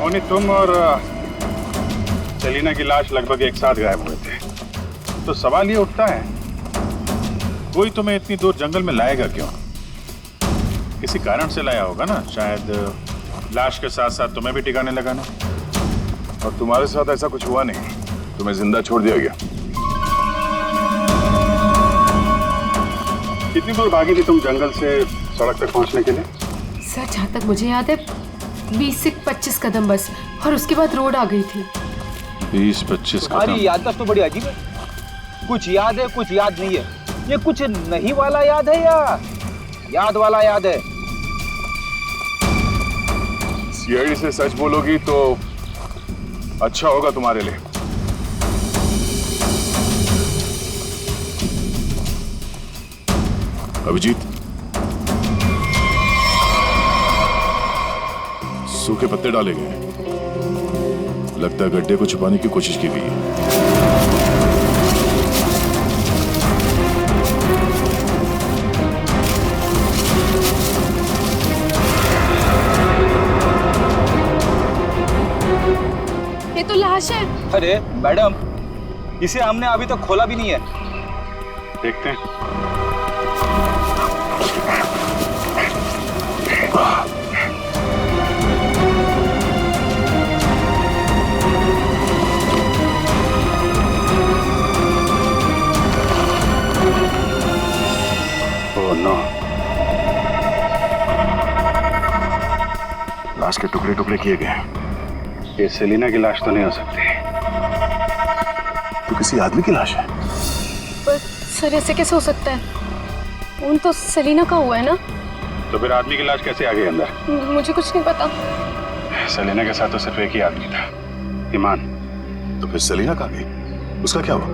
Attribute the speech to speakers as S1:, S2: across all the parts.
S1: मोनी, तुम और सेलिना की लाश लगभग एक साथ गायब हुए थे, तो सवाल ये उठता है कोई तुम्हें इतनी दूर जंगल में लाएगा क्यों? किसी कारण से लाया होगा ना, शायद लाश के साथ साथ तुम्हें भी ठिकाने लगाना।
S2: और तुम्हारे साथ ऐसा कुछ हुआ नहीं, तुम्हें जिंदा छोड़ दिया गया।
S1: कितनी दूर भागी थी तुम जंगल से सड़क तक पहुंचने के लिए?
S3: सर, जहाँ तक मुझे याद है 20 से 25 कदम बस, और उसके बाद रोड आ गई थी।
S1: 20-25 कदम?
S4: अरे याददाश्त तो बड़ी अजीब है, कुछ याद है कुछ याद नहीं है। ये कुछ नहीं वाला याद है या याद वाला याद है?
S2: सीआईडी से सच बोलोगी तो अच्छा होगा तुम्हारे लिए। अभिजीत, सूखे पत्ते डाले गए, लगता है गड्ढे को छुपाने की कोशिश की गई है।
S3: ये तो लाश है।
S4: अरे मैडम, इसे हमने अभी तक खोला भी नहीं है।
S1: देखते हैं। ओह नो,
S2: लाश के टुकड़े टुकड़े किए गए।
S1: ये सेलिना की लाश तो नहीं हो सकती।
S2: तो किसी आदमी की लाश है।
S3: पर सर, ऐसे कैसे हो सकता है? खून तो सेलिना का हुआ है ना।
S1: तो फिर आदमी की लाश कैसे आ गई अंदर?
S3: मुझे कुछ नहीं पता।
S1: सेलिना के साथ तो सिर्फ एक ही आदमी था, ईमान।
S2: तो फिर सेलिना कहाँ गई? उसका क्या हुआ?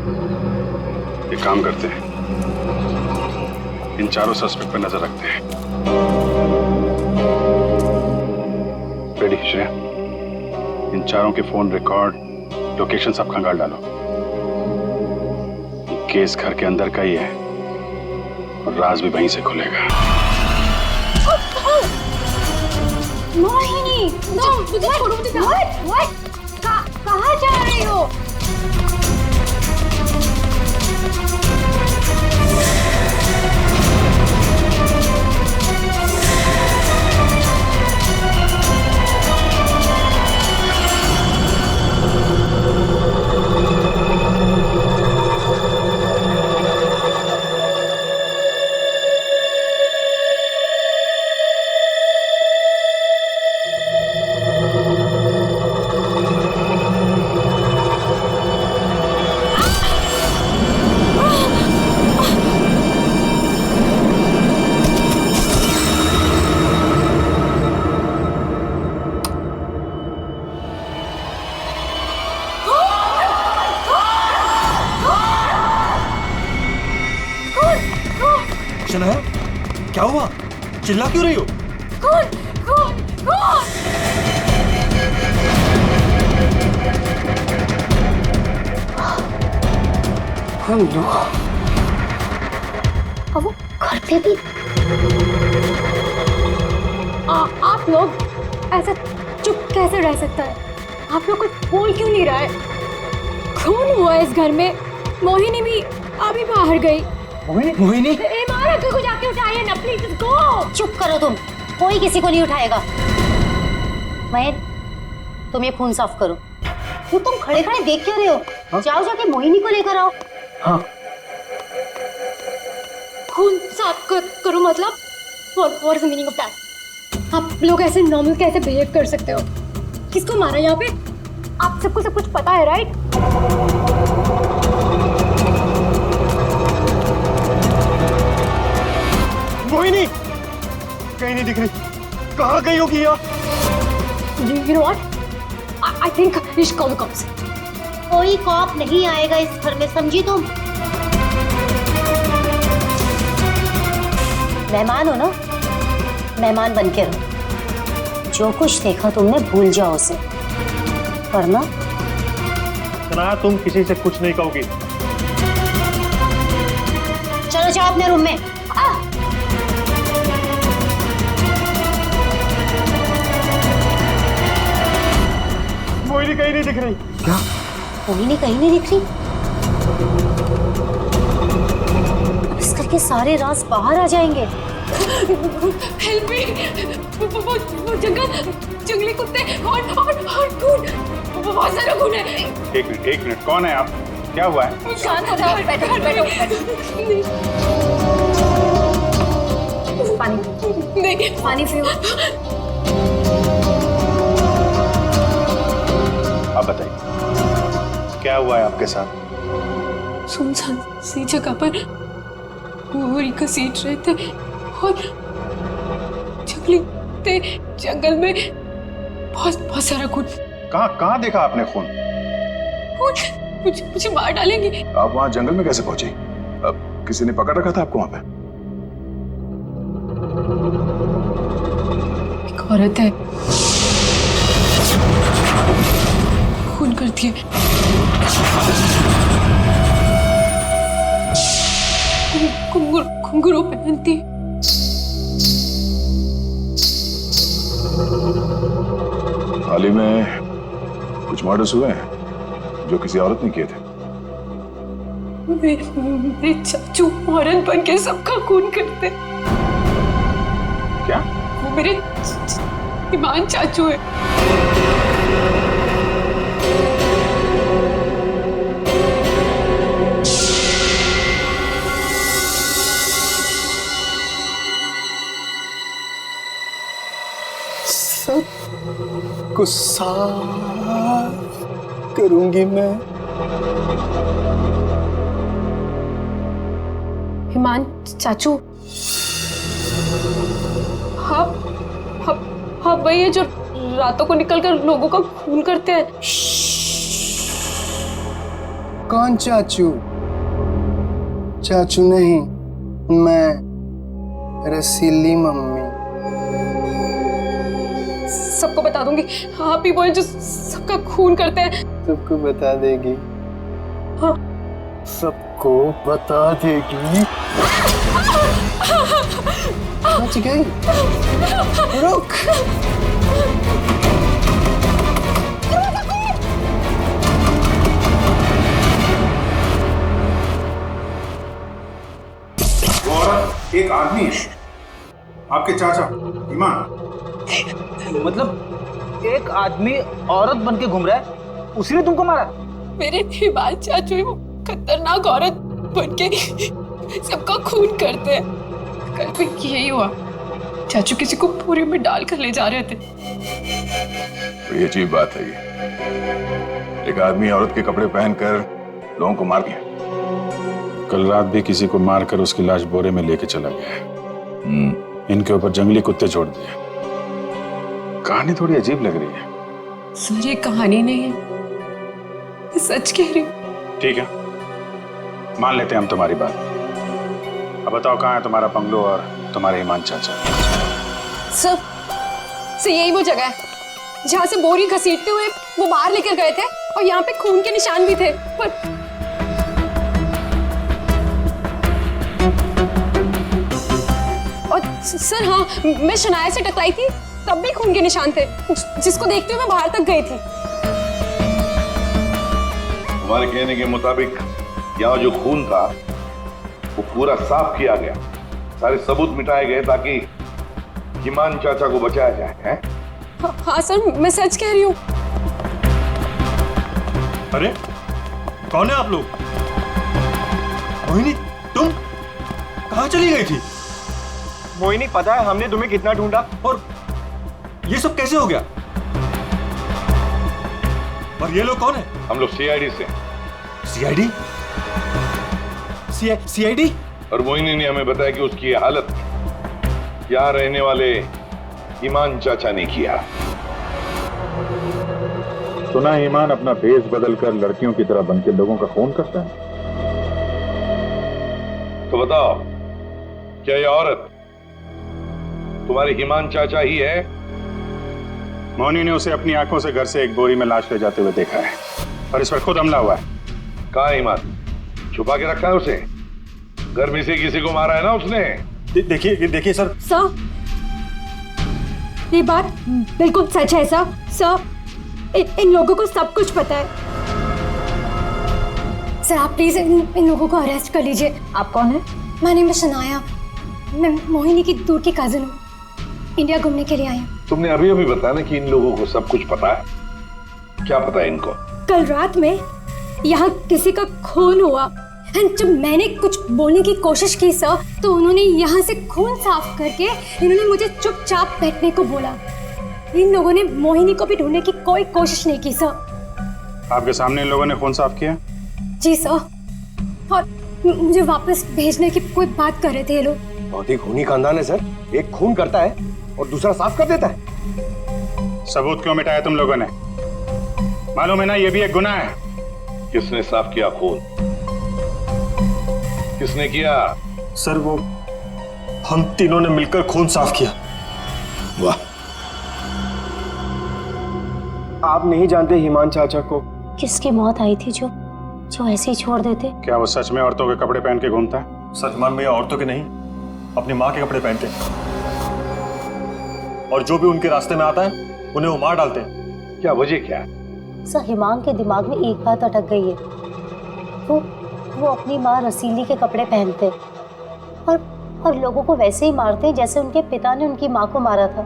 S1: एक काम करते हैं, इन चारों सस्पेक्ट पर नजर रखते हैं। रेडी श्रेया, इन चारों के फोन रिकॉर्ड, लोकेशन सब खंगाल डालो। ये केस घर के अंदर का ही है और राज भी वहीं से खुलेगा।
S3: मोहिनी, मुझे छोड़ो, मुझे कहाँ जा रही हो?
S5: क्या हुआ? चिल्ला क्यों रही हो?
S3: कौन? कौन? कौन?
S6: हम लोग अब वो घर पे भी।
S3: आप लोग ऐसा चुप कैसे रह सकता है? आप लोग कुछ बोल क्यों नहीं रहा है? खून हुआ इस घर में। मोहिनी भी अभी बाहर गई।
S5: मोहिनी?
S3: इमारत को जाके उठाइए ना प्लीज, गो।
S6: चुप करो तुम, कोई किसी को नहीं उठाएगा। महेश, तुम ये खून साफ करो। वो तुम खड़े खड़े देख क्यों रहे हो?
S5: हाँ?
S6: जाओ जाके मोहिनी को लेकर आओ।
S5: हाँ।
S3: खून साफ करो मतलब? What is the meaning of that? आप लोग ऐसे नॉर्मल कैसे बिहेव कर सकते हो? किसको मारा यहाँ पे? आप सबको सब कुछ पता है, राइट?
S5: मोहिनी कहीं नहीं दिख रही। कहाँ गई होगी यार?
S3: You know what? I think we should call the cops.
S6: कोई कॉप नहीं आएगा इस घर में, समझी तुम? मेहमान हो ना, मेहमान बन के रहो। जो कुछ देखा तुमने भूल जाओ उसे, वरना
S5: सुना, तुम किसी से कुछ नहीं कहोगी।
S6: चलो जाओ अपने रूम में।
S5: मोहिनी कहीं नहीं दिख रही।
S4: क्या?
S6: मोहिनी कहीं नहीं दिख रही? अब इस करके सारे राज बाहर आ जाएंगे।
S3: हेल्प मी, वो जंगली कुत्ते और खून, बहुत सारा खून है।
S1: एक मिनट, कौन है आप? क्या हुआ है?
S3: शांत हो जाओ, बैठो।
S6: पानी
S3: नहीं,
S6: पानी पियो।
S1: आप बताइए, क्या हुआ है आपके साथ?
S3: सुनसान सी जगह पर मोहरी घसीट रहे थे और जंगली कुत्ते जंगल में बहुत सारा खून।
S1: कहाँ देखा आपने खून?
S3: मुझे मार डालेंगे।
S2: आप वहां जंगल में कैसे पहुंची? अब किसी ने पकड़ रखा था आपको वहां पे?
S3: एक औरत है, खून करती है। घुंघरू पहनती है।
S2: हाल ही में कुछ मर्डर्स हुए हैं जो किसी औरत ने किए थे।
S3: मेरे चाचू औरत बन के सबका खून करते।
S1: क्या?
S3: वो मेरे ईमान चाचू है।
S5: को साफ करूंगी मैं।
S3: ईमान चाचू, हाँ वही है जो रातों को निकलकर लोगों का खून करते हैं।
S5: कौन चाचू? चाचू नहीं, मैं रसीली मम्मी।
S3: सबको बता दूंगी, आप ही वो हैं जो सबका खून करते हैं।
S5: सबको बता देगी?
S3: हाँ।
S5: सबको बता देगी? बच गई। रुक।
S1: वो औरत एक आदमी है, आपके चाचा ईमान।
S4: मतलब एक आदमी औरत बन के घूम रहा है, उसी ने तुमको मारा?
S3: मेरे ईमान चाचू वो खतरनाक औरत बन के सबका खून करते हैं। कल भी यही हुआ, चाचू किसी को पूरी में डाल कर ले जा रहे थे।
S2: बड़ी अजीब बात है ये। एक आदमी औरत के कपड़े पहनकर लोगों को मार दिया।
S1: कल रात भी किसी को मारकर उसकी लाश बोरे में लेके चला गया है। इनके ऊपर जंगली कुत्ते छोड़ दिए। कहानी थोड़ी अजीब लग रही है।
S3: सर ये कहानी नहीं है, मैं सच कह रही हूँ।
S1: ठीक है, मान लेते हैं हम तुम्हारी बात। अब बताओ, कहाँ है तुम्हारा बंगलो और तुम्हारे ईमान चाचा?
S3: सर यही वो जगह है जहाँ से बोरी घसीटते हुए वो बाहर लेकर गए थे और यहाँ पे खून के निशान भी थे। पर और सर हाँ, मैं शनाया से टकराई थी, तब भी खून के निशान थे, जिसको देखते हुए मैं बाहर तक गई थी।
S7: हमारे कहने के मुताबिक यहाँ जो खून था वो पूरा साफ किया गया, सारे सबूत मिटाए गए ताकि ईमान चाचा को बचाया जाए। हैं?
S3: हाँ सर, मैं सच कह रही हूँ।
S5: अरे कौन है आप लोग? मोहिनी, तुम कहाँ चली गई थी? मोहिनी, पता है हमने तुम्हें कितना ढूंढा और ये सब कैसे हो गया? और ये लोग कौन है?
S7: हम लोग सीआईडी से।
S5: सीआईडी? सीआईडी?
S7: और मोहिनी ने हमें बताया कि उसकी ये हालत यहाँ रहने वाले ईमान चाचा ने किया।
S1: सुना ईमान अपना भेष बदलकर लड़कियों की तरह बनके लोगों का खून करता है।
S7: तो बताओ, क्या ये औरत तुम्हारे ईमान चाचा ही है?
S1: मोहनी ने उसे अपनी आंखों से घर से एक बोरी में लाश ले जाते हुए देखा है और इस पर खुद हमला हुआ है।
S7: कहाँ है ईमान? छुपा के रखा है उसे? घर में से किसी को मारा है ना उसने?
S5: देखिए सर,
S3: ये बात बिल्कुल सच है सर। इन लोगों को सब कुछ पता है। सर आप प्लीज इन लोगों को अरेस्ट कर लीजिए।
S6: आप कौन है?
S3: माय नेम इज शनाया, मैं मोहिनी की दूर की कजिन हूँ, इंडिया घूमने के लिए आई हूँ।
S7: तुमने अभी अभी बताया ना कि इन लोगों को सब कुछ पता है। क्या पता है इनको?
S3: कल रात में यहाँ किसी का खून हुआ, एंड जब मैंने कुछ बोलने की कोशिश की सर, तो उन्होंने यहाँ से खून साफ करके इन्होंने मुझे चुपचाप बैठने को बोला। इन लोगों ने मोहिनी को भी ढूंढने की कोई कोशिश नहीं की सर।
S1: आपके सामने इन लोगों ने खून साफ किया?
S3: जी सर, और मुझे वापस भेजने की कोई बात कर रहे थे ये लोग।
S5: बहुत ही खूनी खानदान है सर, एक खून करता है और दूसरा साफ कर देता है।
S1: सबूत क्यों मिटाया तुम लोगों ने? मालूम है ना ये भी एक गुनाह है।
S7: किसने साफ किया खून? किसने किया?
S5: सर वो हम तीनों ने मिलकर खून साफ किया।
S7: वाह,
S5: आप नहीं जानते हिमान चाचा को?
S6: किसकी मौत आई थी जो ऐसे ही छोड़ देते?
S1: क्या वो सच में औरतों के कपड़े पहन के घूमता है?
S5: सर हिमान भैया औरतों के नहीं, अपनी माँ के कपड़े पहनते हैं, और जो भी उनके रास्ते में आता है उन्हें वो मार डालते हैं।
S7: क्या वजह क्या है?
S6: सर हिमांग के दिमाग में एक बात अटक गई है, वो अपनी माँ रसीली के कपड़े पहनते और लोगों को वैसे ही मारते जैसे उनके पिता ने उनकी माँ को मारा था।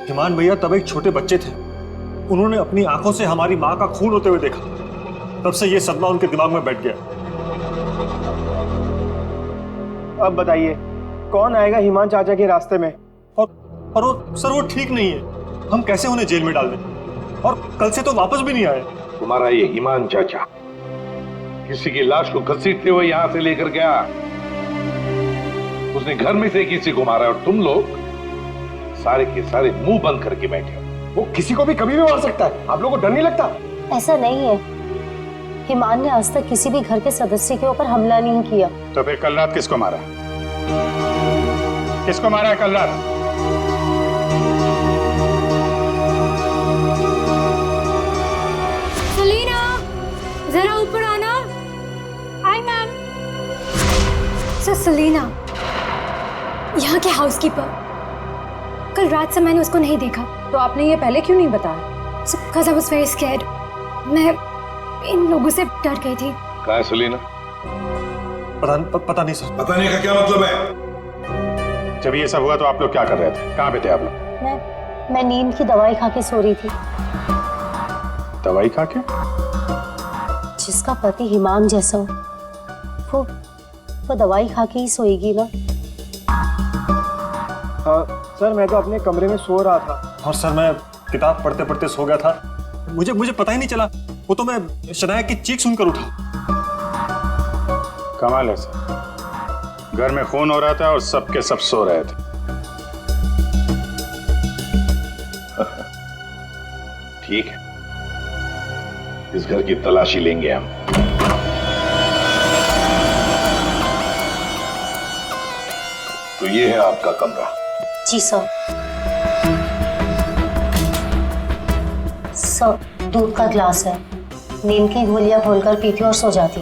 S5: हिमान भैया तब एक छोटे बच्चे थे, उन्होंने अपनी आंखों से हमारी माँ का खून होते हुए देखा, तब से ये सदमा उनके दिमाग में बैठ गया।
S8: अब बताइए कौन आएगा हिमान चाचा के रास्ते में?
S5: और वो सर वो ठीक नहीं है, हम कैसे उन्हें जेल में डाल दें? और कल से तो वापस भी नहीं आए।
S7: तुम्हारा ये हिमान चाचा किसी की लाश को घसीटते हुए यहां से लेकर गया, उसने घर में से किसी को मारा, और तुम लोग सारे के सारे मुंह बंद करके बैठे हो।
S8: वो किसी को भी कभी भी मार सकता है, आप लोगों को डर नहीं लगता?
S6: ऐसा नहीं है, हिमान ने आज तक किसी भी घर के सदस्य के ऊपर हमला नहीं किया।
S1: तो फिर कल रात किसको मारा? किसको मारा है कल रात?
S3: सलीना जरा ऊपर आना। Hi ma'am. सर सलीना यहाँ के हाउसकीपर, कल रात से मैंने उसको नहीं देखा।
S6: तो आपने ये पहले क्यों नहीं बताया?
S3: Because I was very scared. मैं इन लोगों से डर गई थी।
S7: कहाँ है सलीना?
S5: पता नहीं सर।
S7: पता नहीं का क्या मतलब है?
S1: जब ये सब हुआ तो आप लोग क्या कर रहे थे? कहाँ पे थे आप लोग?
S6: मैं नींद की दवाई खा के सो रही थी।
S1: दवाई खा के?
S6: जिसका पति हिमांग जैसा हो वो दवाई खा के ही सोएगी ना।
S8: हाँ सर, मैं तो अपने कमरे में सो रहा था।
S5: और सर मैं किताब पढ़ते पढ़ते सो गया था, मुझे पता ही नहीं चला, वो तो मैं शनाया की चीख सुनकर उठा।
S1: कमाल है सर, घर में खून हो रहा था और सबके सब सो रहे थे।
S7: ठीक है, इस घर की तलाशी लेंगे हम। तो ये है आपका कमरा।
S6: जी सर। सर दूध का ग्लास है, नींद की गोलियां खोलकर पीती और सो जाती।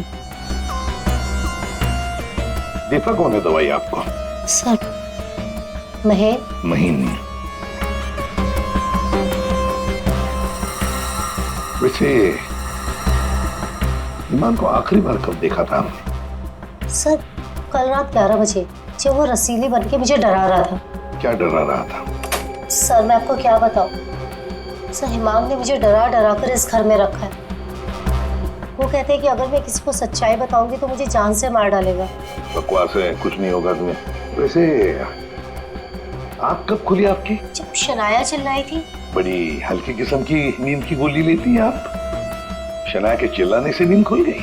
S7: देता कौन है दवाई आपको?
S6: सर महेश।
S7: महीने। वैसे ईमान को आखिरी बार कब देखा था हमने?
S6: सर कल रात 11 बजे, जब वो रसीली बन के मुझे डरा रहा था।
S7: क्या डरा रहा था?
S6: सर मैं आपको क्या बताऊं, सर हिमांग ने मुझे डरा डरा कर इस घर में रखा है। वो कहते हैं कि अगर मैं किसी को सच्चाई बताऊंगी तो मुझे जान से मार डालेगा।
S7: बकवास है, कुछ नहीं होगा तुम्हें। वैसे आँख कब खुली आपकी?
S6: जब शनाया चिल्लाई थी।
S7: बड़ी हल्की किस्म की नींद की गोली लेती हैं आप। शनाया के चिल्लाने से नींद खुल गई?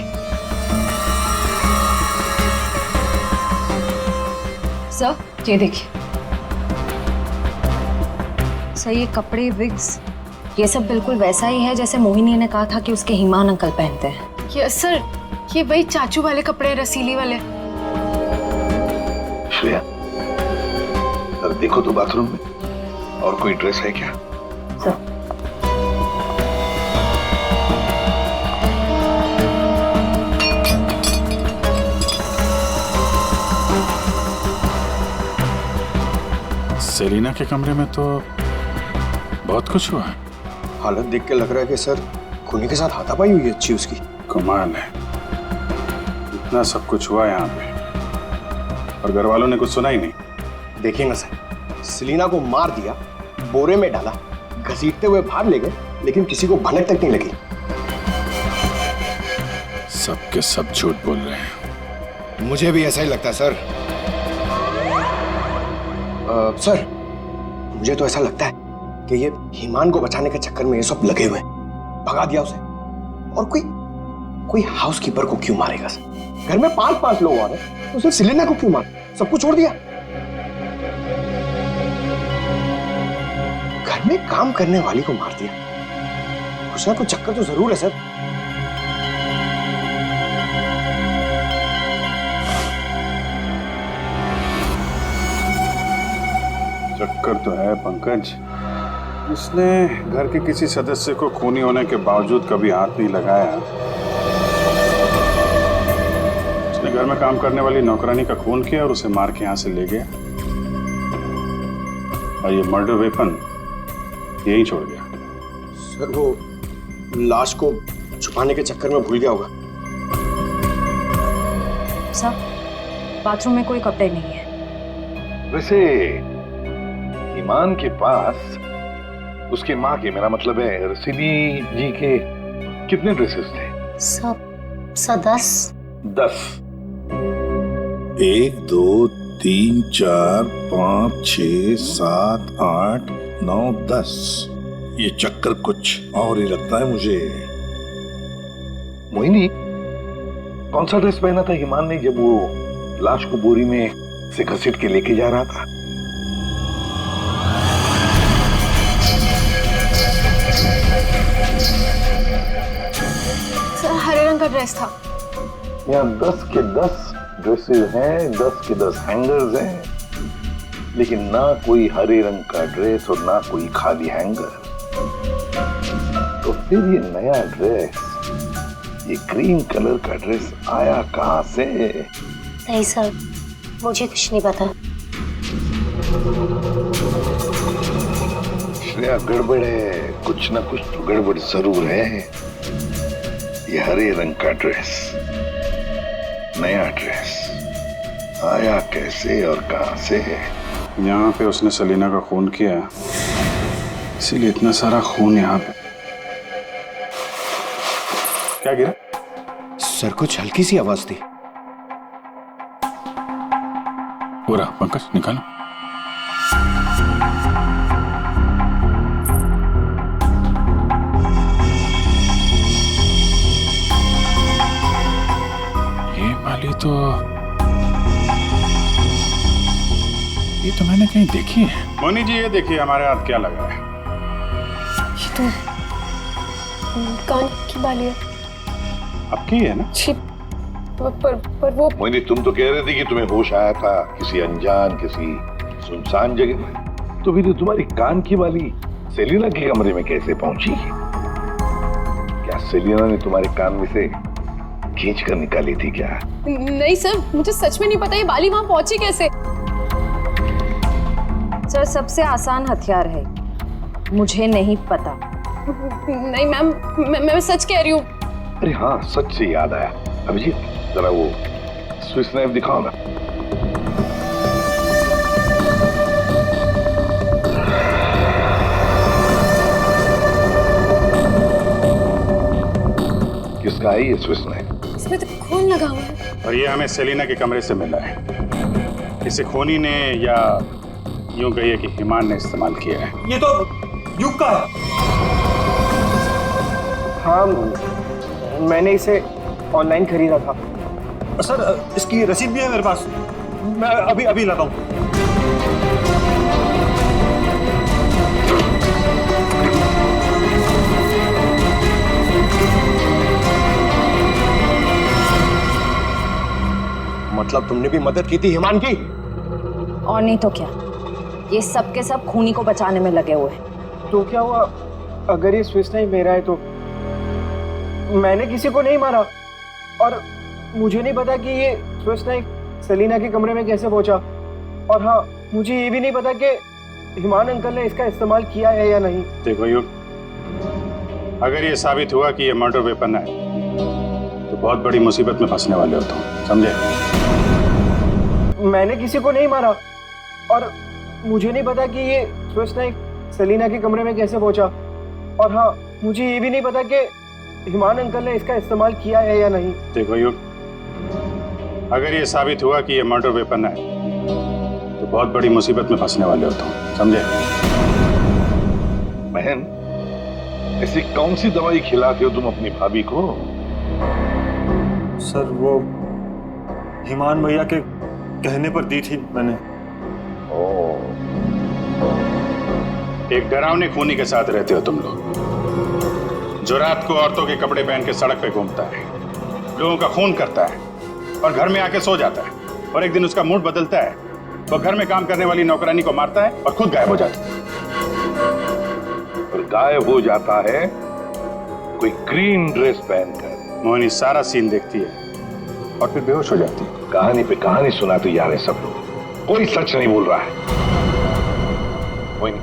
S9: सर ये देखिए सर, ये कपड़े, विग्स, ये सब बिल्कुल वैसा ही है जैसे मोहिनी ने कहा था कि उसके हिमान अंकल पहनते हैं।
S3: यस सर, ये वही चाचू वाले कपड़े, रसीली वाले।
S7: श्रेया, सर देखो तो बाथरूम में और कोई ड्रेस है क्या?
S6: सर
S1: सेलिना के कमरे में तो बहुत कुछ हुआ है।
S8: हालत देख के लग रहा है कि सर खूनी के साथ हाथापाई हुई अच्छी उसकी।
S1: कमाल है, इतना सब कुछ हुआ यहाँ पे और घर वालों ने कुछ सुना ही नहीं।
S8: देखिए ना सर, सेलिना को मार दिया, बोरे में डाला, घसीटते हुए बाहर ले गए, लेकिन किसी को भनक तक नहीं लगी।
S1: सब के सब झूठ बोल रहे हैं।
S8: मुझे भी ऐसा ही लगता है सर। सर मुझे तो ऐसा लगता है कि ये ईमान को बचाने के चक्कर में ये सब लगे हुए हैं। भगा दिया उसे, और कोई हाउसकीपर को क्यों मारेगा सर? घर में 5-5 लोग और हैं, तो सिर्फ सेलिना को क्यों मार? सब कुछ छोड़ दिया। घर में काम करने वाली को मार दिया। कुछ ना कुछ चक्कर तो जरूर है सर।
S1: चक्कर तो है पंकज। उसने घर के किसी सदस्य को खूनी होने के बावजूद कभी हाथ नहीं लगाया। उसने घर में काम करने वाली नौकरानी का खून किया और उसे मार के यहां से ले गया, और ये मर्डर वेपन यहीं छोड़ गया।
S8: सर वो लाश को छुपाने के चक्कर में भूल गया होगा।
S9: सर बाथरूम में कोई कपड़े नहीं है।
S7: वैसे ईमान के पास उसकी माँ के, मेरा मतलब है रसीली जी के, कितने ड्रेसेस थे?
S6: सब 10।
S7: 10।
S10: 1 2 3 4 5 6 7 8 9 10। ये चक्कर कुछ और ही लगता है मुझे।
S7: मोहिनी, कौन सा ड्रेस पहना था ईमान ने जब वो लाश को बोरी में से घसीट के लेके जा रहा था?
S3: सर हरे रंग का ड्रेस था।
S7: यहाँ 10 के 10 ड्रेसेस हैं, 10 के 10 हैंगर्स हैं, लेकिन ना कोई हरे रंग का ड्रेस और ना कोई खाली हैंगर। तो फिर ये नया ड्रेस, ये ग्रीन कलर का ड्रेस आया कहां से?
S6: नहीं सर, मुझे कुछ नहीं पता।
S7: श्रेया, गड़बड़ है, कुछ ना कुछ तो गड़बड़ जरूर है। ये हरे रंग का ड्रेस, नया ड्रेस आया कैसे और कहां से?
S1: यहाँ पे उसने सेलिना का खून किया, इसीलिए इतना सारा खून यहाँ पे। क्या गिरा?
S8: सर कुछ हल्की सी आवाज थी।
S1: पूरा पंकज निकालो। ये वाली तो मैंने कहीं देखी है। मोनी जी ये देखिए हमारे हाथ क्या लगा है।
S3: ये तो कान की बाली है।
S1: आपकी है ना?
S3: छी, पर वो
S7: मोहिनी, तुम तो कह रहे थे कि तुम्हें होश आया था किसी अनजान, किसी सुनसान जगह में, तो फिर तुम्हारी कान की वाली सेलिना के कमरे में कैसे पहुंची? क्या सेलिना ने तुम्हारे कान में से खींच कर निकाली थी क्या?
S3: नहीं सर, मुझे सच में नहीं पता ये बाली वहां पहुंची कैसे।
S9: सर सबसे आसान हथियार है, मुझे नहीं पता।
S3: नहीं मैम, मैं सच कह रही हूँ।
S7: अरे हाँ, सच से याद आया, अभिजीत जरा वो स्विस नाइफ दिखाओ ना। किसका है ये स्विस नाइफ?
S3: इसमें तो खून लगा हुआ है।
S1: और ये हमें सेलिना के कमरे से मिला है। इसे खूनी ने, या यूं कहिए कि ईमान ने इस्तेमाल किया है।
S5: ये तो युग का है।
S8: हाँ, मैंने इसे ऑनलाइन खरीदा था।
S5: सर इसकी रसीद भी है मेरे पास, मैं अभी लाता हूँ।
S8: मतलब तुमने भी मदद की थी ईमान की?
S9: और नहीं तो क्या, ये सब के सब खूनी को बचाने में लगे हुए हैं।
S8: तो क्या हुआ अगर ये स्विस नाइफ मेरा है? तो मैंने किसी को नहीं मारा, और मुझे नहीं पता कि ये स्विस नाइफ सेलिना के कमरे में कैसे पहुंचा। और हाँ, मुझे ये भी नहीं पता कि
S5: हिमान अंकल ने इसका इस्तेमाल किया है या नहीं।
S1: देखो युग, अगर ये साबित हुआ कि ये मर्डर वेपन है तो बहुत बड़ी मुसीबत में फंसने वाले हो तुम, समझे?
S5: मैंने किसी को नहीं मारा और मुझे नहीं पता कि ये स्विच नाइफ सेलिना के कमरे में कैसे पहुंचा। और हाँ, मुझे ये भी नहीं पता कि हिमान अंकल ने इसका इस्तेमाल किया है या नहीं।
S1: देखो युग, अगर ये साबित हुआ कि ये मर्डर वेपन है तो बहुत बड़ी मुसीबत में फंसने वाले हो तुम, समझे?
S7: बहन, ऐसी कौन सी दवाई खिलाते हो तुम अपनी भाभी को?
S5: सर वो हिमान भैया के कहने पर दी थी मैंने।
S1: एक डरावने खूनी के साथ रहते हो तुम लोग, जो रात को औरतों के कपड़े पहन के सड़क पे घूमता है, लोगों का खून करता है और घर में आके सो जाता है, और एक दिन उसका मूड बदलता है, वो घर में काम करने वाली नौकरानी को मारता है और खुद गायब हो जाता है।
S7: और गायब हो जाता है कोई ग्रीन ड्रेस पहनकर।
S1: मोहिनी सारा सीन देखती है और फिर बेहोश हो जाती है।
S7: कहानी पे कहानी सुनाते जा रहे हैं सब लोग, कोई सच नहीं बोल रहा है। मोहिनी,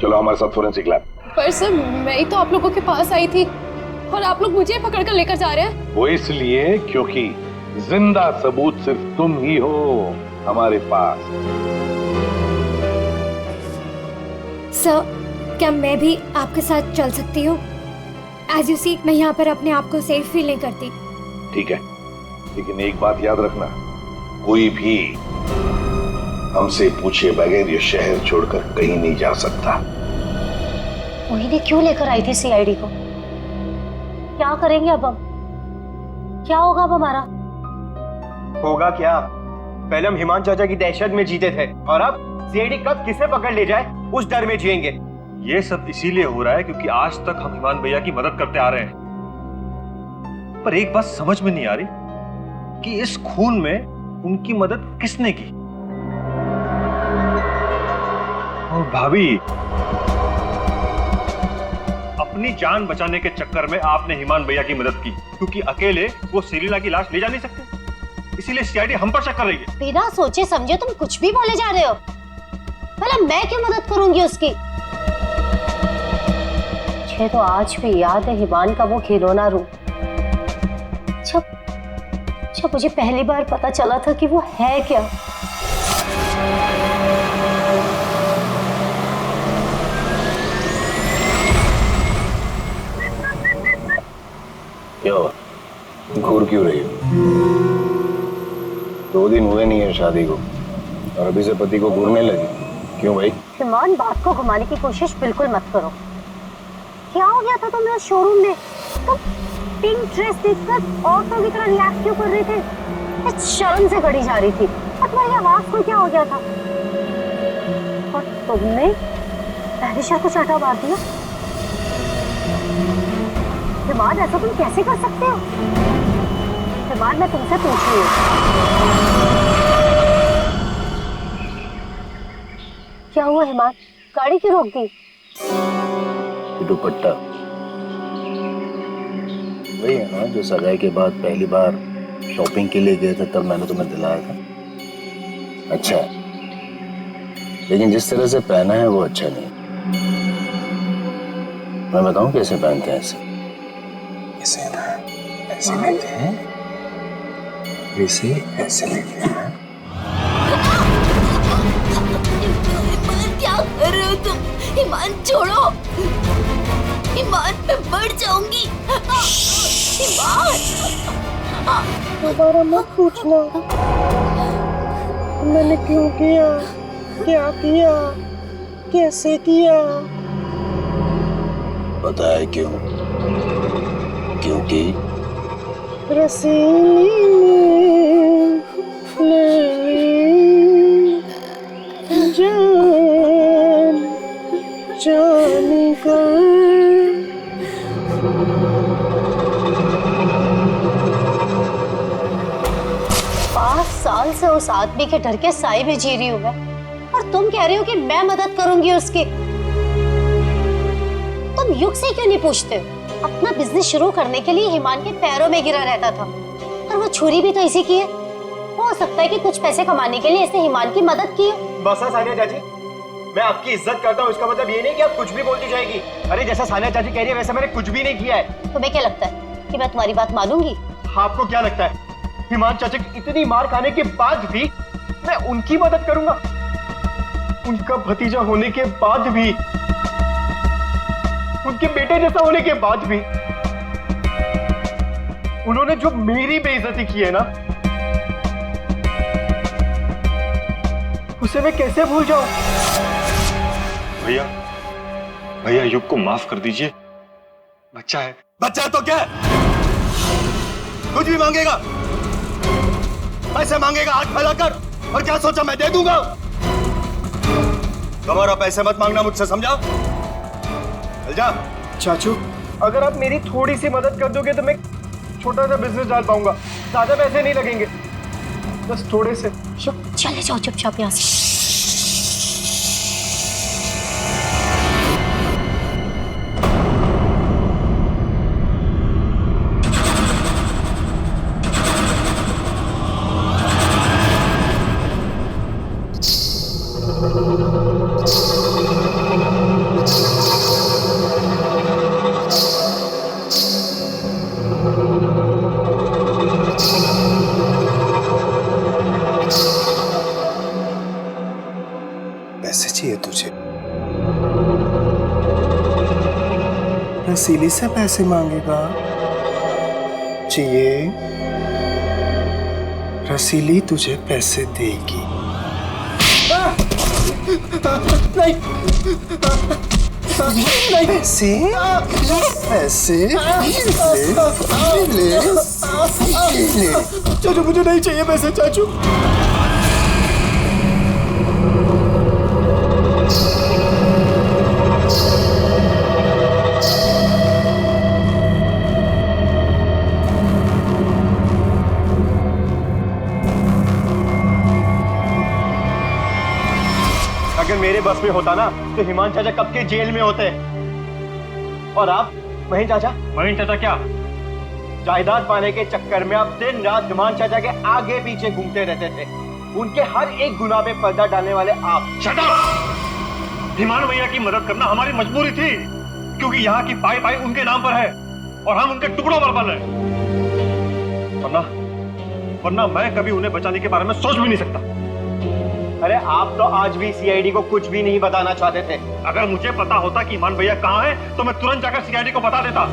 S7: चलो हमारे साथ फोरेंसिक लैब।
S11: पर सर, मैं ही तो आप लोगों के पास आई थी और आप लोग मुझे पकड़ कर लेकर जा रहे हैं।
S7: वो इसलिए क्योंकि जिंदा सबूत सिर्फ तुम ही हो हमारे पास।
S3: सर, क्या मैं भी आपके साथ चल सकती हूँ? एज यू सी, मैं यहाँ पर अपने आप को सेफ फील नहीं करती।
S7: ठीक है, लेकिन एक बात याद रखना, कोई भी हमसे पूछे बगैर ये शहर छोड़कर कहीं नहीं जा सकता।
S6: मोहिनी क्यों लेकर आई थी सीआईडी को? क्या करेंगे अब हम? क्या होगा अब हमारा?
S5: होगा क्या? पहले हम हिमान चाचा की दहशत में जीते थे और अब सीआईडी कब किसे पकड़ ले जाए उस डर में जिएंगे। ये सब इसीलिए हो रहा है क्योंकि आज तक हम हिमान भैया की मदद करते आ रहे हैं। पर एक बात समझ में नहीं आ रही कि इस खून में उनकी मदद किसने की। और भाभी, अपनी जान बचाने के चक्कर में आपने हिमान भैया की मदद की, क्योंकि अकेले वो सेलिना की लाश ले जा नहीं सकते, इसीलिए सीआईडी हम पर शक कर रही है।
S6: बिना सोचे समझे तुम कुछ भी बोले जा रहे हो। भला मैं क्यों मदद करूंगी उसकी? मुझे तो आज भी याद है हिमान का वो खिलौना रूप, जब मुझे पहली बार पता चला था कि वो है क्या।
S7: क्या हुआ? घूर क्यों रही हो? 2 दिन हुए नहीं है शादी को और अभी से पति को घूरने लगी। क्यों भाई?
S6: हिमान, बात को घुमाने की कोशिश बिल्कुल मत करो। क्या हो गया था तुम्हें उस शोरूम में? तुम पिंक ड्रेस देखकर औरतों की तरह रिएक्ट क्यों कर रहे थे? इस शर्म से गड़ी जा रही थी और तुम्हारी आवाज को क्या हो गया था? और तुमने पहले शायद कुछ आटा मार दिया। हिमान, ऐसा तुम कैसे कर सकते हो? हिमान, मैं तुमसे पूछ रही हूँ, क्या हुआ हिमान? गाड़ी क्यों रोक दी?
S7: दुपट्टा वही है ना जो सगाई के बाद पहली बार शॉपिंग के लिए गए थे, तब मैंने तुम्हें दिलाया था। अच्छा, लेकिन जिस तरह से पहना है वो अच्छा नहीं। मैं बताऊं कैसे पहनते हैं इसे? इसे ना ऐसे लेते हैं, इसे ऐसे लेते हैं।
S11: क्या कर रहे हो तुम? हिमान छोड़ो, हिमान मैं मर जाऊंगी। हिमान,
S5: दोबारा मत पूछना मैंने क्यों किया, क्या किया, कैसे किया।
S7: पता है क्यों? क्योंकि
S5: रसीली जान जान कर।
S6: 5 साल से उस आदमी के डर के साए में जी रही हूँ मैं, और तुम कह रही हो कि मैं मदद करूंगी उसकी। तुम युग से क्यों नहीं पूछते? अपना बिजनेस शुरू करने के लिए हिमान के पैरों में गिरा रहता था, और वो छुरी भी तो इसी की है। हो सकता है कि कुछ पैसे कमाने के लिए इसने हिमान की मदद की हो।
S5: बस है सानिया चाची, मैं आपकी इज्जत करता हूँ, इसका मतलब ये नहीं कि आप कुछ भी बोलती जाएगी। अरे जैसा सानिया चाची कह रही है वैसा मैंने कुछ भी नहीं किया है।
S6: तुम्हें क्या लगता है कि मैं तुम्हारी बात मानूंगी?
S5: आपको क्या लगता है हिमान चाचा की इतनी मार खाने के बाद भी मैं उनकी मदद करूंगा? उनका भतीजा होने के बाद भी, उनके बेटे जैसा होने के बाद भी उन्होंने जो मेरी बेइज्जती की है ना, उसे मैं कैसे भूल जाऊं? भैया युग को माफ कर दीजिए, बच्चा है।
S8: बच्चा तो क्या कुछ भी मांगेगा, पैसे मांगेगा हाथ फैलाकर, और क्या सोचा मैं दे दूंगा? दोबारा पैसे मत मांगना मुझसे, समझा? चल जा।
S5: चाचू अगर आप मेरी थोड़ी सी मदद कर दोगे तो मैं छोटा सा बिजनेस डाल पाऊंगा, ज्यादा पैसे नहीं लगेंगे, बस थोड़े से।
S6: चले जाओ चुपचाप यहाँ से।
S8: पैसे चाहिए तुझे? रसीली से पैसे मांगेगा? चाहिए? रसीली तुझे पैसे देगी। नहीं, पैसे पैसे ले चाचू, मुझे नहीं चाहिए पैसे चाचू।
S5: अगर मेरे बस में होता ना तो हिमान चाचा कब के जेल में होते। और आप महीन चाचा क्या जायदाद पाने के चक्कर में आप दिन रात हिमान चाचा के आगे पीछे घूमते रहते थे, उनके हर एक गुनाह पे पर्दा डालने वाले आप।
S12: Shut up! हिमान भैया की मदद करना हमारी मजबूरी थी, क्योंकि यहाँ की पाई पाई उनके नाम पर है और हम उनके टुकड़ों पर पल रहे। वरना मैं कभी उन्हें बचाने के बारे में सोच भी नहीं सकता।
S5: अरे आप तो आज भी सीआईडी को कुछ भी नहीं बताना चाहते थे।
S12: अगर मुझे पता होता कि हिमान भैया कहाँ है तो मैं तुरंत जाकर सीआईडी को बता देता।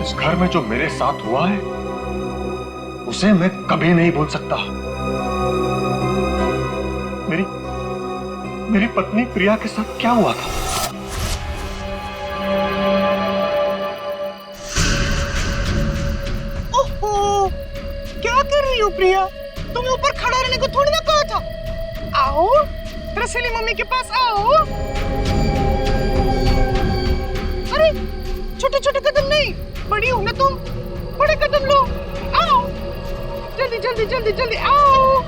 S12: इस घर में जो मेरे साथ हुआ है उसे मैं कभी नहीं भूल सकता। मेरी पत्नी प्रिया के साथ क्या हुआ था?
S13: क्या कर रही हो प्रिया? तुम्हें ऊपर खड़ा रहने को थोड़ी ना कहा था। आओ रसीली मम्मी के पास आओ। अरे छोटे छोटे कदम नहीं, बड़ी हो ना तुम, बड़े कदम लो। आओ जल्दी जल्दी जल्दी जल्दी आओ।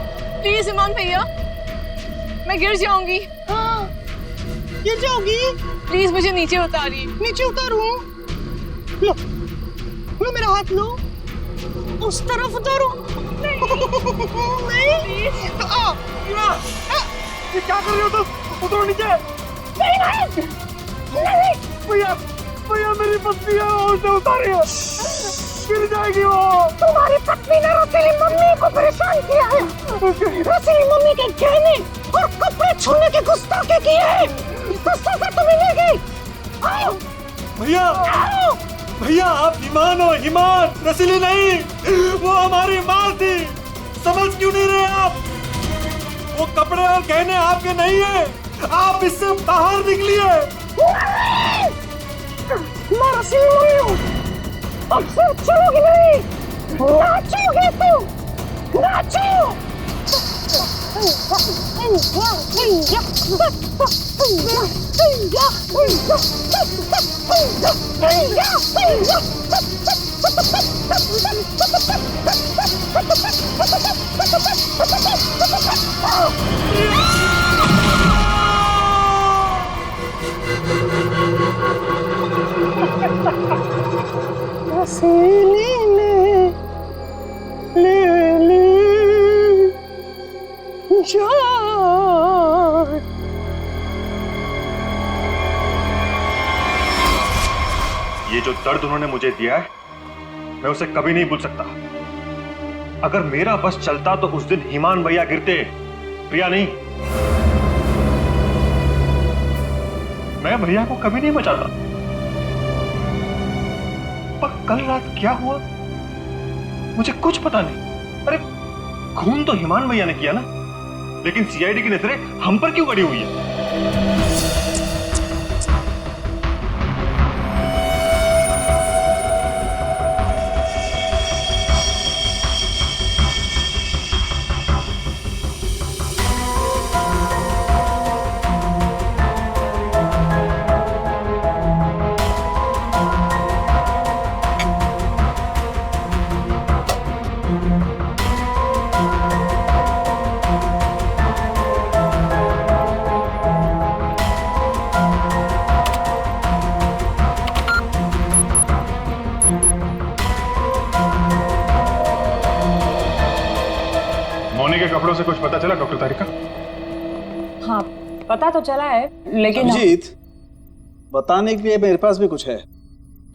S14: प्लीज हिमान भैया, मैं गिर जाऊंगी।
S13: हाँ गिर जाओगी?
S14: प्लीज मुझे नीचे उतारिए।
S13: नीचे उतारूं? लो लो मेरा हाथ लो, उस तरफ उतारो। नहीं तो आओ।
S5: ये क्या कर रहे हो तुम? उतरो नीचे।
S13: नहीं
S5: भैया मेरी पत्नी है, उसे उतारिए, गिर जाएगी वो।
S13: तुम्हारी पत्नी ने रसीली मम्मी को परेशान किया है। रसीली मम्मी के गहने और कपड़े छूने के गुस्ताखी किए हैं, तो सजा तो मिलेगी। आओ
S12: भैया आप हिमान हो, हिमान, रसीली नहीं। वो हमारी माँ थी, समझ क्यों नहीं रहे आप? वो कपड़े और गहने आपके नहीं है, आप इससे बाहर निकलिए।
S13: मैं रसीली मम्मी हूँ, अब से चलोगी नहीं, नाचोगे तुम, नाचो। रसीली ले ले
S12: ये जो दर्द उन्होंने मुझे दिया है, मैं उसे कभी नहीं भूल सकता। अगर मेरा बस चलता तो उस दिन ईमान भैया गिरते, प्रिया नहीं। मैं भैया को कभी नहीं बचाता। पर कल रात क्या हुआ मुझे कुछ पता नहीं। अरे खून तो ईमान भैया ने किया ना, लेकिन सीआईडी की नजरें हम पर क्यों गड़ी हुई है?
S1: मोनी के कपड़ों से कुछ पता चला डॉक्टर तारिका?
S15: हाँ, पता तो चला है, लेकिन
S16: अभिजीत, बताने के लिए मेरे पास भी कुछ है।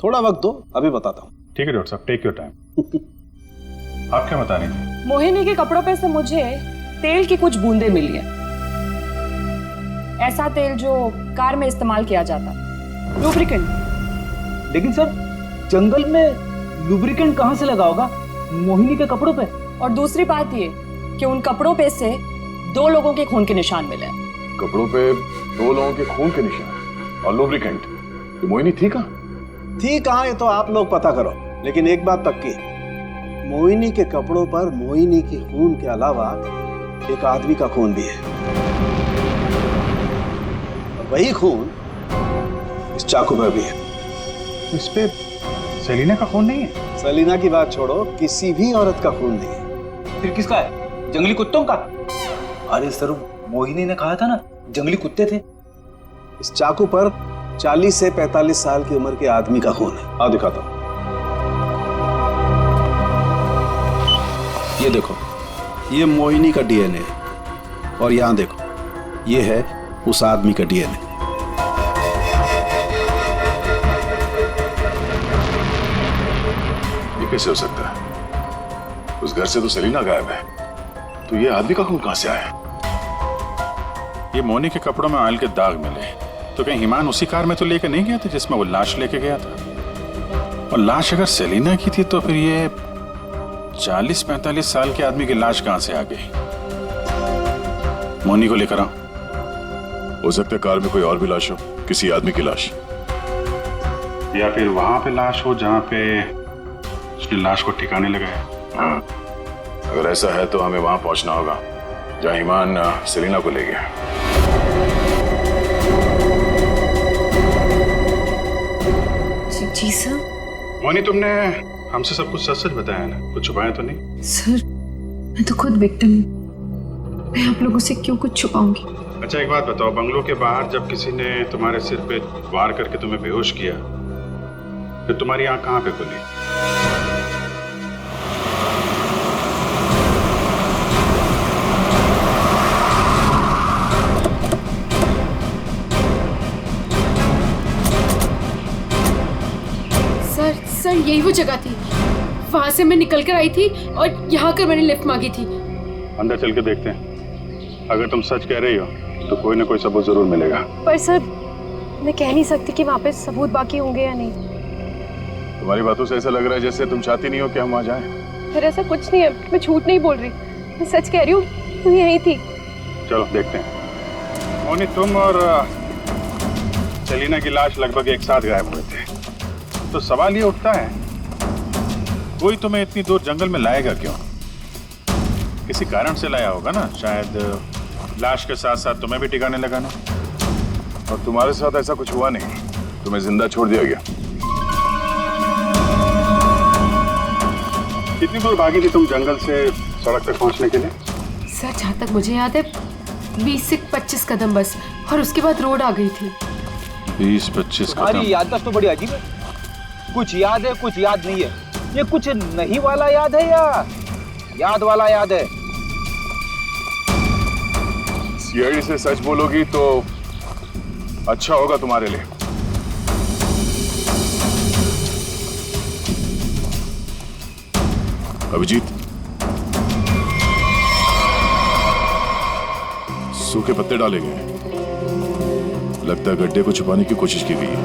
S16: थोड़ा वक्त दो, अभी बताता हूँ।
S1: ठीक है डॉक्टर साहब, टेक योर टाइम। आप क्या बता रही थी?
S15: मोहिनी के कपड़ों पे से मुझे तेल की कुछ बूंदें मिली हैं। ऐसा तेल जो कार में इस्तेमाल किया जाता, लुब्रिकेंट।
S4: लेकिन सर, जंगल में लुब्रिकेंट कहाँ से लगा होगा मोहिनी के कपड़ों पे?
S15: और दूसरी बात ये कि उन कपड़ों पे से 2 लोगों के खून के निशान मिले।
S2: कपड़ों पे 2 लोगों के खून के निशान और लुब्रिकेंट। तो मोहिनी थी कहाँ?
S16: थी कहाँ ये तो आप लोग पता करो, लेकिन एक बात पक्की, मोहिनी के कपड़ों पर मोहिनी के खून के अलावा एक आदमी का खून भी है। वही खून इस चाकू पर भी है।
S1: इस पे सेलिना का खून नहीं है?
S16: सेलिना की बात छोड़ो, किसी भी औरत का खून नहीं है।
S4: फिर किसका है? जंगली कुत्तों का? अरे सर, मोहिनी ने कहा था ना जंगली कुत्ते थे।
S16: इस चाकू पर 40 से 45 साल की उम्र के आदमी का खून है। आओ दिखाता हूं। ये देखो, ये मोहिनी का डीएनए है, और यहां देखो, ये है उस आदमी का डीएनए।
S2: ये कैसे हो सकता है? उस घर से तो सेलिना गायब है, तो ये आदमी का खून कहां से आया?
S1: ये मोनी के कपड़ों में ऑयल के दाग मिले, तो कहीं ईमान उसी कार में तो लेके नहीं गया था जिसमें वो लाश लेके गया था? और लाश अगर सेलिना की थी तो फिर ये 40-45 साल के आदमी की लाश कहां से आ गई? मोनी को लेकर आओ।
S2: हो सकता है कार में कोई और भी लाश हो, किसी आदमी की लाश,
S1: या फिर वहां पे लाश हो जहां पे उसने लाश को ठिकाने लगाया।
S2: हाँ, अगर ऐसा है तो हमें वहां पहुंचना होगा जहां ईमान सेलिना को ले गया।
S9: जी सर।
S1: मोनी, तुमने हमसे सब कुछ सच सच बताया ना? कुछ छुपाया तो नहीं?
S14: सर, मैं तो खुद विक्टिम हूँ। मैं आप लोगों से क्यों कुछ छुपाऊंगी?
S1: अच्छा एक बात बताओ, बंगलों के बाहर जब किसी ने तुम्हारे सिर पे वार करके तुम्हें बेहोश किया, फिर तुम्हारी आंख कहाँ पे खुली?
S17: सर, यही वो जगह थी। वहां से मैं निकल कर आई थी और यहाँ कर मैंने लिफ्ट मांगी थी।
S1: अंदर चल के देखते हैं। अगर तुम सच कह रही हो तो कोई ना कोई सबूत जरूर मिलेगा।
S3: पर सर, मैं कह नहीं सकती कि वहाँ पे सबूत बाकी होंगे या नहीं।
S2: तुम्हारी बातों से ऐसा लग रहा है जैसे तुम चाहती नहीं हो कि हम वहां जाएं।
S3: सर, ऐसा कुछ नहीं है, मैं झूठ नहीं बोल रही, मैं सच कह रही हूँ, तुम यही थी।
S1: चलो देखते हैं। मोनी, तुम और सेलिना की लाश लगभग एक साथ गायब हुए थे, तो सवाल ये उठता है, कोई तुम्हें इतनी दूर जंगल में लाएगा क्यों? किसी कारण से लाया होगा ना, शायद लाश के साथ साथ तुम्हें भी ठिकाने लगाना।
S2: और तुम्हारे साथ ऐसा कुछ हुआ नहीं, तुम्हें जिंदा छोड़ दिया गया।
S1: कितनी दूर भागी थी तुम जंगल से सड़क तक पहुंचने के लिए?
S17: सर, जहाँ तक मुझे याद है 20 से 25 कदम बस, और उसके बाद रोड आ गई थी।
S1: 20-25 कदम?
S4: तुम्हारी याददाश्त तो बड़ी अजीब है। कुछ याद है, कुछ याद नहीं है। ये कुछ नहीं वाला याद है या याद वाला याद है?
S2: सीआईडी से सच बोलोगी तो अच्छा होगा तुम्हारे लिए। अभिजीत, सूखे पत्ते डाले गए। लगता है गड्ढे को छुपाने की कोशिश की गई है।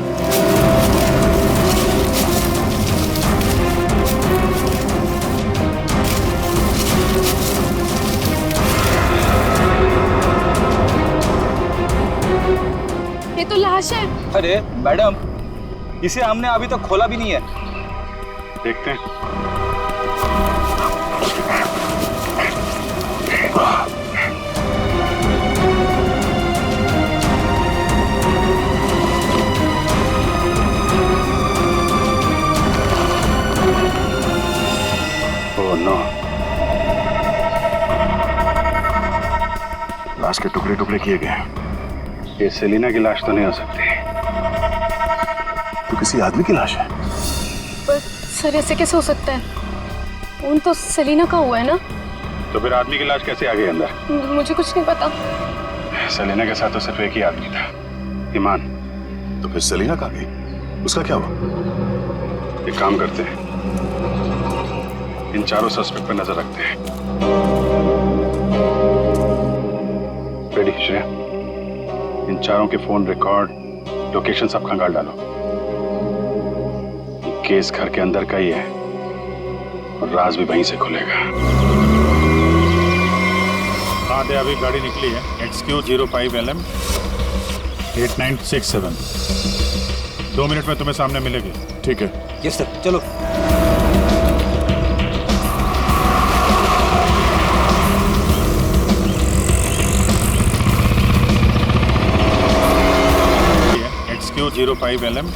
S17: ये तो लाश है।
S4: अरे मैडम, इसे हमने अभी तक खोला भी नहीं है।
S1: देखते हैं। ओह नो,
S2: लाश के टुकड़े टुकड़े किए गए।
S1: ये सेलिना की लाश तो नहीं हो सकती।
S2: तो किसी आदमी की लाश है।
S17: पर सर ऐसे कैसे हो सकता है? खून तो सेलिना का हुआ है ना?
S1: तो फिर आदमी की लाश कैसे आ गई अंदर?
S17: मुझे कुछ नहीं पता।
S1: सेलिना के साथ तो सिर्फ एक ही आदमी था, ईमान।
S2: तो फिर सेलिना कहाँ गई? उसका क्या हुआ?
S1: एक काम करते हैं, इन चारों सस्पेक्ट पर नजर रखते हैं। रेडी श्रेया, इन चारों के फोन रिकॉर्ड, लोकेशन सब खंगाल डालो। ये केस घर के अंदर का ही है और राज भी वहीं से खुलेगा।
S12: हाँ दे, अभी गाड़ी निकली है XQ05LM 8967। 2 मिनट में तुम्हें सामने मिलेगी।
S2: ठीक है।
S4: यस सर, चलो।
S12: XQ05LM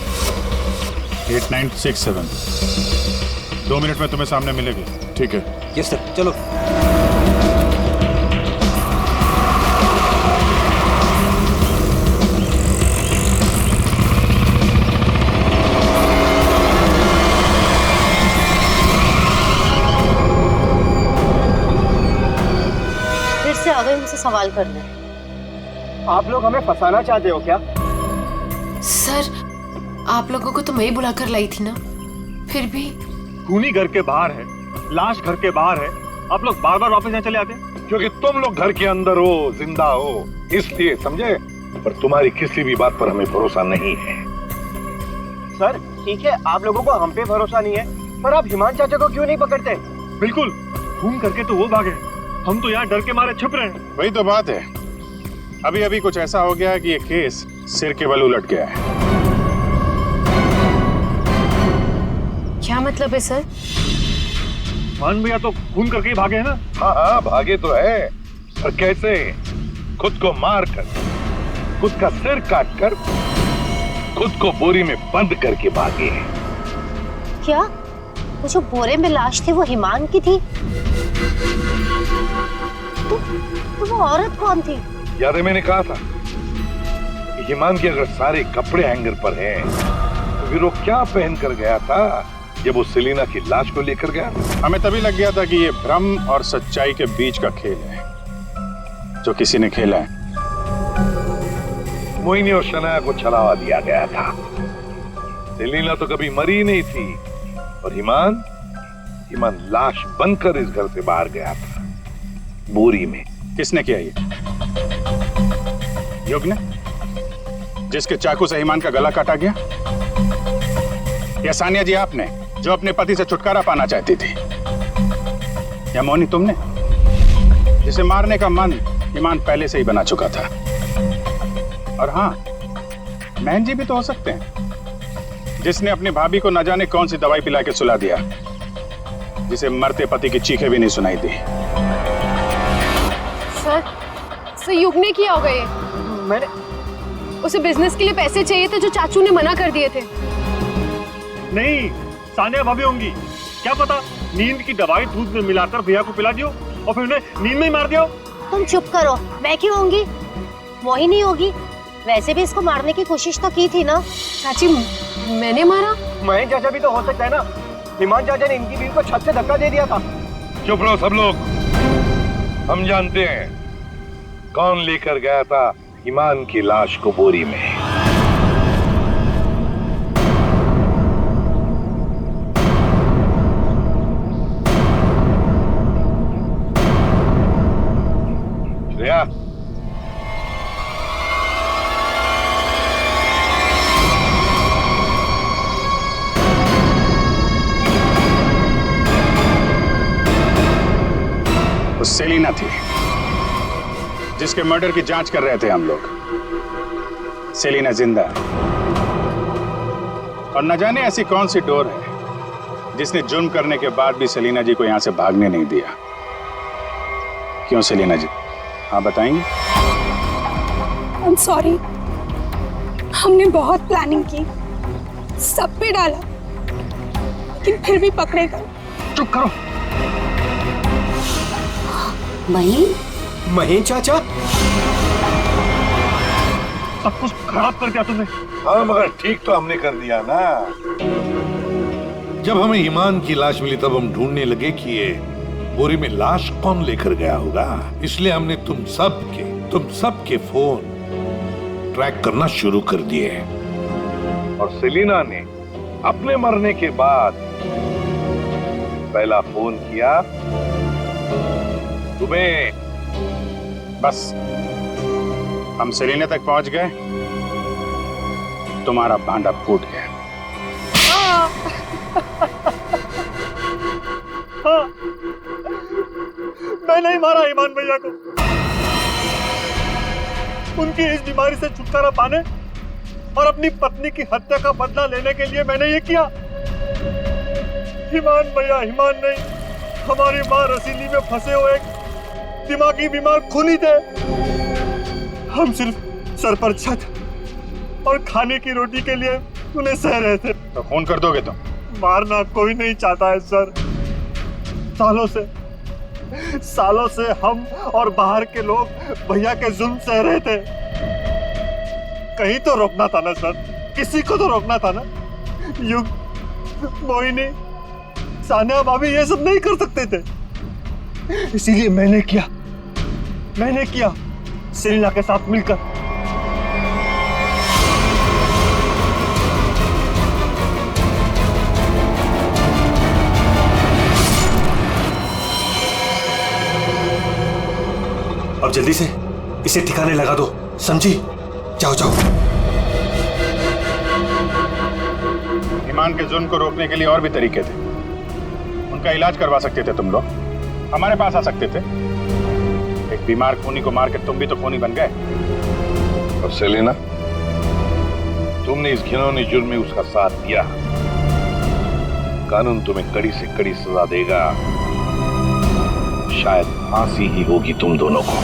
S12: 8967। 2 मिनट में तुम्हें सामने मिलेगी।
S2: ठीक है।
S4: यस सर, चलो।
S6: फिर से आ गए मुझसे सवाल करने।
S5: आप लोग हमें फंसाना चाहते हो क्या?
S17: सर, आप लोगों को तो मैं ही बुलाकर लाई थी ना, फिर भी।
S12: खूनी घर के बाहर है, लाश घर के बाहर है, आप लोग बार बार वापस यहाँ चले आते हैं।
S7: क्योंकि तुम लोग घर के अंदर हो, जिंदा हो, इसलिए, समझे? पर तुम्हारी किसी भी बात पर हमें भरोसा नहीं है।
S5: सर ठीक है, आप लोगों को हम पे भरोसा नहीं है, पर आप हिमान चाचा को क्यों नहीं पकड़ते?
S12: बिल्कुल, खून करके तो वो भागे, हम तो यहाँ डर के मारे छुप रहे हैं।
S1: वही तो बात है। अभी अभी कुछ ऐसा हो गया कि ये केस सिर के बल उलट गया है।
S17: क्या मतलब है सर?
S12: मान भैया तो खून करके ही भागे हैं ना?
S7: हाँ हाँ, भागे तो है, पर कैसे? खुद को मार कर, खुद का सिर काट कर, खुद को बोरी में बंद करके भागे।
S6: क्या वो जो बोरे में लाश थी वो हिमान की थी? तो वो औरत कौन थी?
S7: याद है मैंने कहा था कि हिमान के अगर सारे कपड़े हैंगर पर हैं, तो फिर वो क्या पहन कर गया था जब वो सेलिना की लाश को लेकर गया?
S1: हमें तभी लग गया था कि ये भ्रम और सच्चाई के बीच का खेल है जो किसी ने खेला है।
S7: मोहिनी और शनाया को छलावा दिया गया था। सेलिना तो कभी मरी नहीं थी और हिमान लाश बनकर इस घर से बाहर गया था, बोरी में।
S1: किसने किया ये? युग ने, जिसके चाकू से हिमान का गला काटा गया? या सानिया जी आपने, जो अपने पति से छुटकारा पाना चाहती थी? या मोहिनी तुमने, जिसे मारने का मन हिमान पहले से ही बना चुका था? और हाँ, महन जी भी तो हो सकते हैं, जिसने अपनी भाभी को न जाने कौन सी दवाई पिला के सुला दिया, जिसे मरते पति की चीखें भी नहीं सुनाई दी।
S17: सर युग ने किया होगा ये।
S5: मैंने
S17: उसे बिजनेस के लिए पैसे चाहिए थे जो चाचू ने मना कर दिए थे।
S12: नहीं, सानिया भाभी होंगी। क्या पता नींद की दवाई दूध में मिलाकर भैया को पिला दियो और फिर उन्हें नींद में ही मार दियो।
S6: तुम चुप करो, मैं क्यों होंगी? मोहिनी होगी। वैसे भी इसको मारने की कोशिश तो की थी ना।
S17: चाची, मैंने मारा?
S5: महेश चाचा भी तो हो सकता है ना। हिमान चाचा ने इनकी बीवी को छत से धक्का दे दिया था।
S7: चुप रहो सब लोग, हम जानते हैं कौन लेकर गया था हिमान की लाश को बोरी में।
S1: सेलिना थी, जिसके मर्डर की जांच कर रहे थे हम लोग। सेलिना जिंदा है और न जाने ऐसी कौन सी डोर है जिसने जुर्म करने के बाद भी सेलिना जी को यहां से भागने नहीं दिया। क्यों सेलिना जी, आप बताएंगे?
S3: I'm sorry, हमने बहुत प्लानिंग की, सब पे डाला, लेकिन फिर भी पकड़े गए।
S5: चुप करो।
S8: महीन चाचा,
S12: सब कुछ खराब कर दिया तुमने।
S10: हाँ मगर ठीक तो हमने कर दिया ना। जब हमें ईमान की लाश मिली तब हम ढूंढने लगे कि ये बोरी में लाश कौन लेकर गया होगा। इसलिए हमने तुम सबके फोन ट्रैक करना शुरू कर दिए।
S7: और सेलिना ने अपने मरने के बाद पहला फोन किया तुम्हें।
S1: बस हम सेलिना तक पहुंच गए, तुम्हारा भांडा फूट गया।
S12: हाँ, मैं नहीं मारा ईमान भैया को। उनकी इस बीमारी से छुटकारा पाने और अपनी पत्नी की हत्या का बदला लेने के लिए मैंने ये किया। ईमान भैया ईमान नहीं, हमारी माँ रसीली में फंसे हुए एक दिमागी बीमार खूनी थे। हम सिर्फ सर पर छत और खाने की रोटी के लिए उन्हें सह रहे थे।
S1: तो खून कर दोगे तुम?
S12: मारना कोई नहीं चाहता है सर। सालों से हम और बाहर के लोग भैया के जुल्म सह रहे थे। कहीं तो रोकना था ना सर, किसी को तो रोकना था ना। युग, मोहिनी, सानिया भाभी ये सब नहीं कर सकते थे, इसीलिए मैंने किया सेलिना के साथ मिलकर।
S5: अब जल्दी से इसे ठिकाने लगा दो, समझी? जाओ जाओ।
S1: ईमान के जुर्म को रोकने के लिए और भी तरीके थे। उनका इलाज करवा सकते थे तुम लोग, हमारे पास आ सकते थे। एक बीमार खूनी को मार के तुम भी तो खूनी बन गए।
S7: और सेलिना, तुमने इस घिनौने जुर्म में उसका साथ दिया। कानून तुम्हें कड़ी से कड़ी सजा देगा, शायद फांसी ही होगी तुम दोनों को।